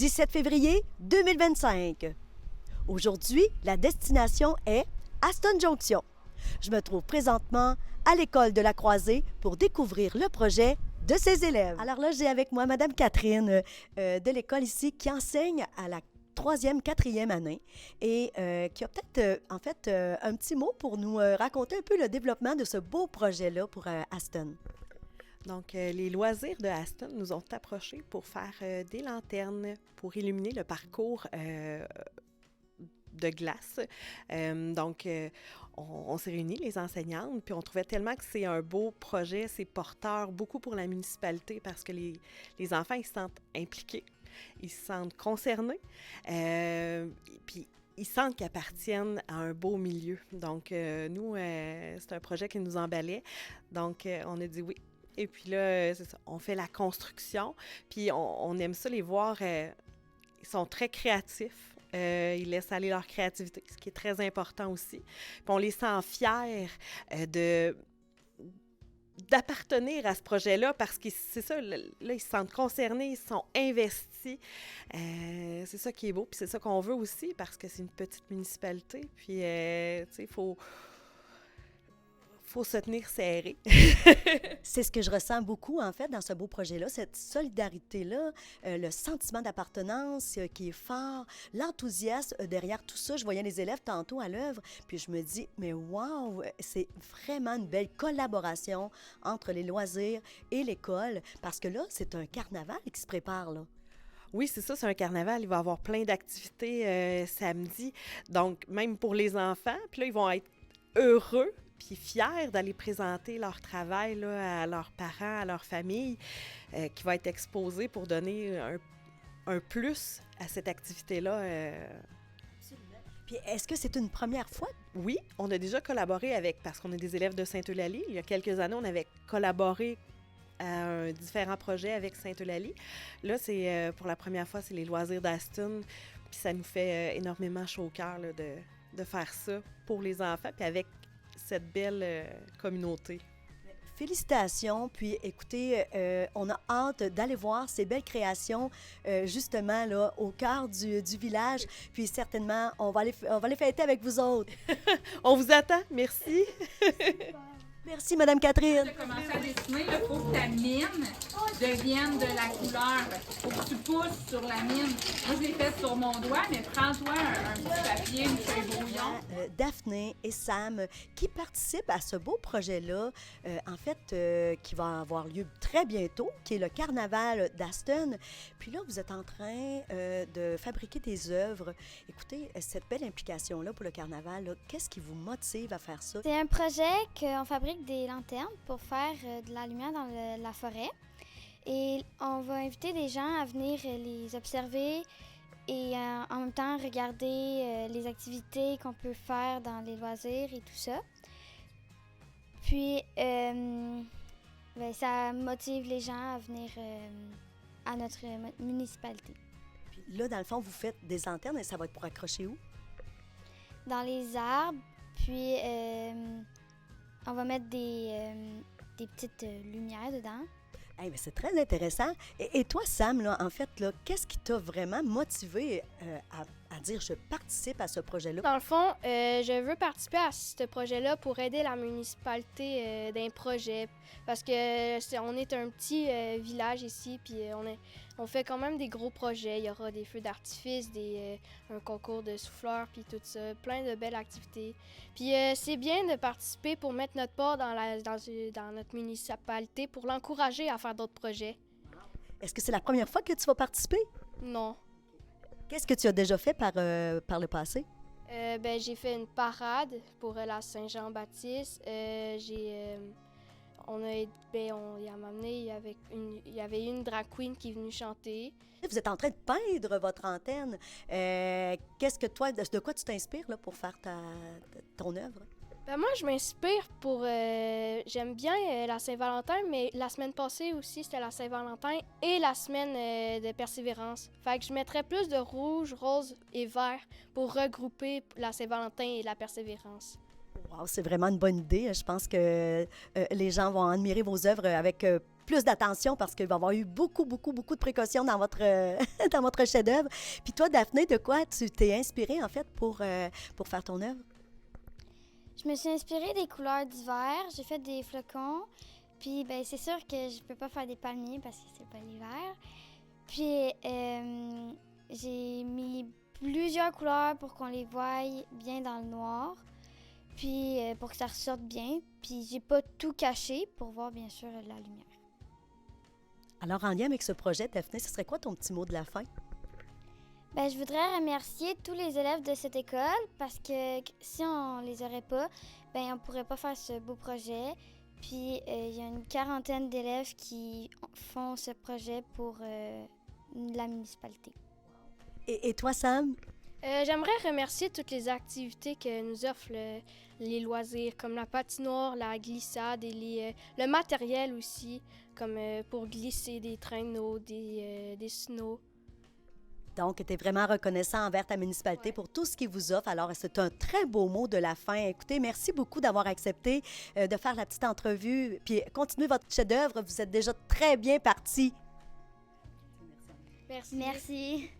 17 février 2025. Aujourd'hui, la destination est Aston Junction. Je me trouve présentement à l'école de la Croisée pour découvrir le projet de ses élèves. Alors là, j'ai avec moi Madame Catherine de l'école ici qui enseigne à la 3e, 4e année et qui a peut-être, un petit mot pour nous raconter un peu le développement de ce beau projet-là pour Aston. Donc, les loisirs de Aston nous ont approchés pour faire des lanternes pour illuminer le parcours de glace. On s'est réunis, les enseignantes, puis on trouvait tellement que c'est un beau projet, c'est porteur beaucoup pour la municipalité parce que les enfants, ils se sentent impliqués, ils se sentent concernés, puis ils sentent qu'ils appartiennent à un beau milieu. Donc, nous, c'est un projet qui nous emballait. Donc, on a dit oui. Et puis là, c'est ça, on fait la construction, puis on aime ça les voir, ils sont très créatifs, ils laissent aller leur créativité, ce qui est très important aussi. Puis on les sent fiers d'appartenir à ce projet-là parce que c'est ça, là, ils se sentent concernés, ils sont investis. C'est ça qui est beau, puis c'est ça qu'on veut aussi parce que c'est une petite municipalité, puis tu sais, il faut se tenir serré. C'est ce que je ressens beaucoup, en fait, dans ce beau projet-là, cette solidarité-là, le sentiment d'appartenance qui est fort, l'enthousiasme derrière tout ça. Je voyais les élèves tantôt à l'œuvre, puis je me dis, mais wow, c'est vraiment une belle collaboration entre les loisirs et l'école, parce que là, c'est un carnaval qui se prépare, là. Oui, c'est ça, c'est un carnaval. Il va y avoir plein d'activités samedi, donc même pour les enfants. Puis là, ils vont être heureux puis fiers d'aller présenter leur travail là, à leurs parents, à leur famille, qui va être exposé pour donner un plus à cette activité-là. Absolument. Puis est-ce que c'est une première fois? Oui, on a déjà collaboré parce qu'on est des élèves de Sainte-Eulalie. Il y a quelques années, on avait collaboré à différents projets avec Sainte-Eulalie. Là, c'est pour la première fois, c'est les loisirs d'Aston. Puis ça nous fait énormément chaud au cœur là, de faire ça pour les enfants, puis avec cette belle communauté. Félicitations. Puis, écoutez, on a hâte d'aller voir ces belles créations, justement, là, au cœur du village. Puis, certainement, on va les fêter avec vous autres. On vous attend. Merci. Merci, Madame Catherine. Tu as commencé à dessiner, il faut que ta mine devienne de la couleur. Il faut que tu pousses sur la mine. Moi, je l'ai fait sur mon doigt, mais prends-toi un petit papier, une feuille brouillon. Daphné et Sam qui participent à ce beau projet-là, qui va avoir lieu très bientôt, qui est le carnaval d'Aston. Puis là, vous êtes en train de fabriquer des œuvres. Écoutez, cette belle implication-là pour le carnaval, là, qu'est-ce qui vous motive à faire ça? C'est un projet qu'on fabrique des lanternes pour faire de la lumière dans la forêt. Et on va inviter des gens à venir les observer et en même temps regarder les activités qu'on peut faire dans les loisirs et tout ça. Puis, ça motive les gens à venir à notre municipalité. Puis là, dans le fond, vous faites des lanternes et ça va être pour accrocher où? Dans les arbres, puis on va mettre des petites lumières dedans. Hey, mais c'est très intéressant. Et toi, Sam, là, en fait, là, qu'est-ce qui t'a vraiment motivé à dire je participe à ce projet-là? Dans le fond, je veux participer à ce projet-là pour aider la municipalité d'un projet. Parce que on est un petit village ici, puis on fait quand même des gros projets. Il y aura des feux d'artifice, un concours de souffleurs, puis tout ça, plein de belles activités. Puis c'est bien de participer pour mettre notre part dans notre municipalité, pour l'encourager à faire d'autres projets. Est-ce que c'est la première fois que tu vas participer? Non. Qu'est-ce que tu as déjà fait par le passé? J'ai fait une parade pour la Saint-Jean-Baptiste. Il y avait une drag queen qui est venue chanter. Vous êtes en train de peindre votre antenne. De quoi tu t'inspires là, pour faire ton œuvre? Moi, je m'inspire j'aime bien la Saint-Valentin, mais la semaine passée aussi, c'était la Saint-Valentin et la semaine de persévérance. Fait que je mettrais plus de rouge, rose et vert pour regrouper la Saint-Valentin et la persévérance. Wow, c'est vraiment une bonne idée. Je pense que les gens vont admirer vos œuvres avec plus d'attention parce qu'il va y avoir eu beaucoup, beaucoup, beaucoup de précautions dans votre, dans votre chef-d'œuvre. Puis toi, Daphné, de quoi tu t'es inspirée, en fait, pour faire ton œuvre? Je me suis inspirée des couleurs d'hiver. J'ai fait des flocons. Puis, ben c'est sûr que je peux pas faire des palmiers parce que c'est pas l'hiver. Puis, j'ai mis plusieurs couleurs pour qu'on les voie bien dans le noir. Puis, pour que ça ressorte bien. Puis, j'ai pas tout caché pour voir, bien sûr, la lumière. Alors, en lien avec ce projet, Daphné, ce serait quoi ton petit mot de la fin? Ben, je voudrais remercier tous les élèves de cette école parce que si on les aurait pas, ben on pourrait pas faire ce beau projet. Puis il y a une quarantaine d'élèves qui font ce projet pour la municipalité. Et toi, Sam? J'aimerais remercier toutes les activités que nous offrent les loisirs, comme la patinoire, la glissade et le matériel aussi, comme pour glisser des traîneaux, des snows. Donc, tu es vraiment reconnaissant envers ta municipalité pour tout ce qu'ils vous offre. Alors, c'est un très beau mot de la fin. Écoutez, merci beaucoup d'avoir accepté de faire la petite entrevue. Puis, continuez votre chef-d'œuvre. Vous êtes déjà très bien partis. Merci. Merci.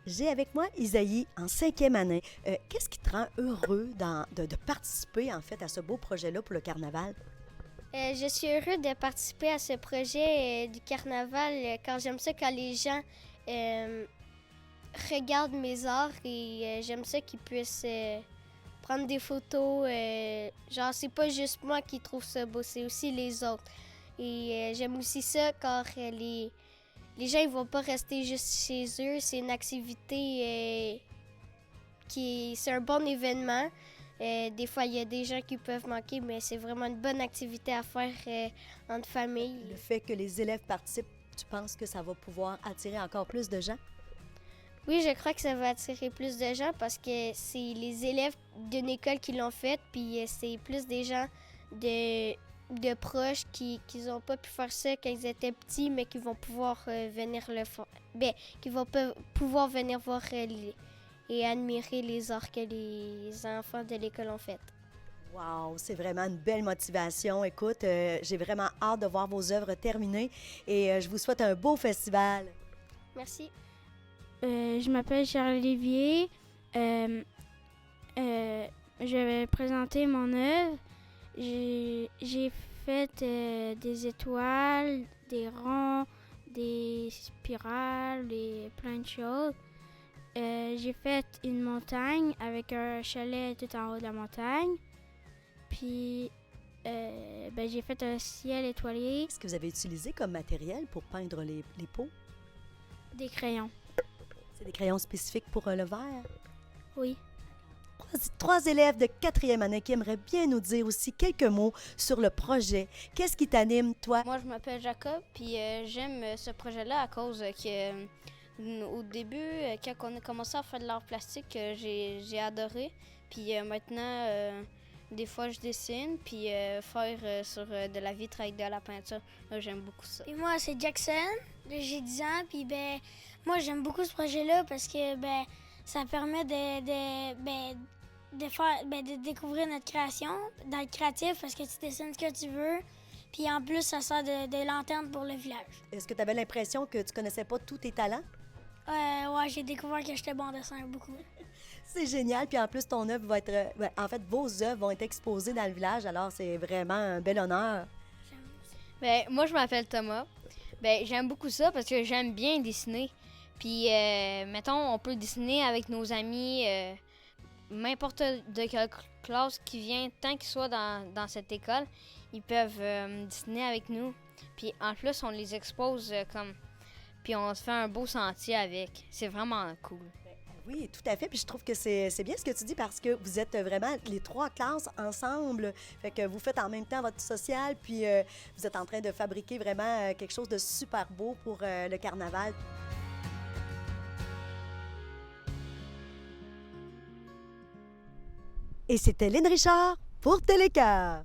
J'ai avec moi Isaïe en 5e année. Qu'est-ce qui te rend heureux de participer, en fait, à ce beau projet-là pour le carnaval? Je suis heureux de participer à ce projet du carnaval quand j'aime ça quand les gens regardent mes arts et j'aime ça qu'ils puissent prendre des photos. Genre, c'est pas juste moi qui trouve ça beau, c'est aussi les autres. Et j'aime aussi ça quand les gens ils vont pas rester juste chez eux. C'est une activité c'est un bon événement. Des fois, il y a des gens qui peuvent manquer, mais c'est vraiment une bonne activité à faire entre familles. Le fait que les élèves participent, tu penses que ça va pouvoir attirer encore plus de gens? Oui, je crois que ça va attirer plus de gens parce que c'est les élèves d'une école qui l'ont fait, puis c'est plus des gens de proches qui n'ont pas pu faire ça quand ils étaient petits, mais qui vont pouvoir venir le faire. Bien, qui vont pouvoir venir voir et admirer les arts que les enfants de l'école ont fait. Wow, c'est vraiment une belle motivation. Écoute, j'ai vraiment hâte de voir vos œuvres terminées et je vous souhaite un beau festival. Merci. Je m'appelle Charles-Olivier. Je vais présenter mon œuvre. J'ai fait des étoiles, des ronds, des spirales et plein de choses. J'ai fait une montagne avec un chalet tout en haut de la montagne. Puis, j'ai fait un ciel étoilé. Qu'est-ce que vous avez utilisé comme matériel pour peindre les pots? Des crayons. C'est des crayons spécifiques pour le verre? Oui. Trois élèves de 4e année qui aimeraient bien nous dire aussi quelques mots sur le projet. Qu'est-ce qui t'anime, toi? Moi, je m'appelle Jacob, puis j'aime ce projet-là à cause que au début, quand on a commencé à faire de l'art plastique, j'ai adoré. Puis maintenant, des fois, je dessine, puis faire sur de la vitre avec de la peinture, j'aime beaucoup ça. Et moi, c'est Jackson, j'ai 10 ans, puis moi, j'aime beaucoup ce projet-là parce que ça permet de découvrir notre création, d'être créatif parce que tu dessines ce que tu veux. Puis en plus, ça sert de lanterne pour le village. Est-ce que tu avais l'impression que tu connaissais pas tous tes talents? Ouais, j'ai découvert que j'étais bon en dessin beaucoup. C'est génial. Puis en plus, ton œuvre va être... en fait, vos œuvres vont être exposées dans le village. Alors, c'est vraiment un bel honneur. Moi, je m'appelle Thomas. J'aime beaucoup ça parce que j'aime bien dessiner. Puis, mettons, on peut dessiner avec nos amis, n'importe de quelle classe qui vient, tant qu'ils soient dans cette école, ils peuvent dessiner avec nous. Puis, en plus, on les expose puis on se fait un beau sentier avec. C'est vraiment cool. Oui, tout à fait. Puis je trouve que c'est bien ce que tu dis parce que vous êtes vraiment les 3 classes ensemble. Fait que vous faites en même temps votre social, puis vous êtes en train de fabriquer vraiment quelque chose de super beau pour le carnaval. Et c'était Lynn Richard pour Télécart.